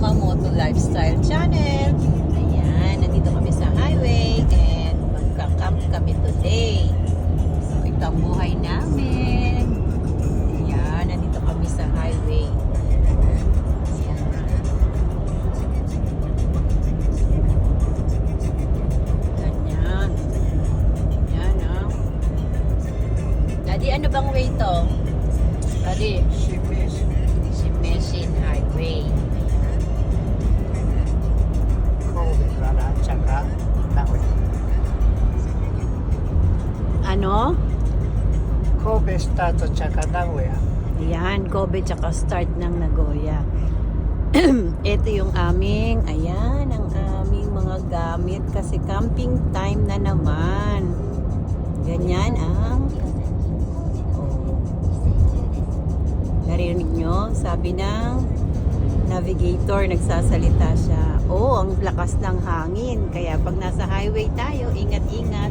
Mama Moto Lifestyle Channel. Ayan, nandito kami sa highway and magka-camp kami today. So, ito ang buhay namin. Ayan, nandito kami sa highway. Ayan. Ganyan. Ayan, ah. Daddy, ano bang way to? Daddy, Machine Highway. Ano? Kobe start tsaka Nagoya. Ayan, Kobe tsaka start ng Nagoya. Ito yung aming, ayan, ang aming mga gamit kasi camping time na naman. Ganyan ang narinig nyo, sabi ng navigator, nagsasalita siya. Oh, ang lakas ng hangin. Kaya pag nasa highway tayo, ingat-ingat.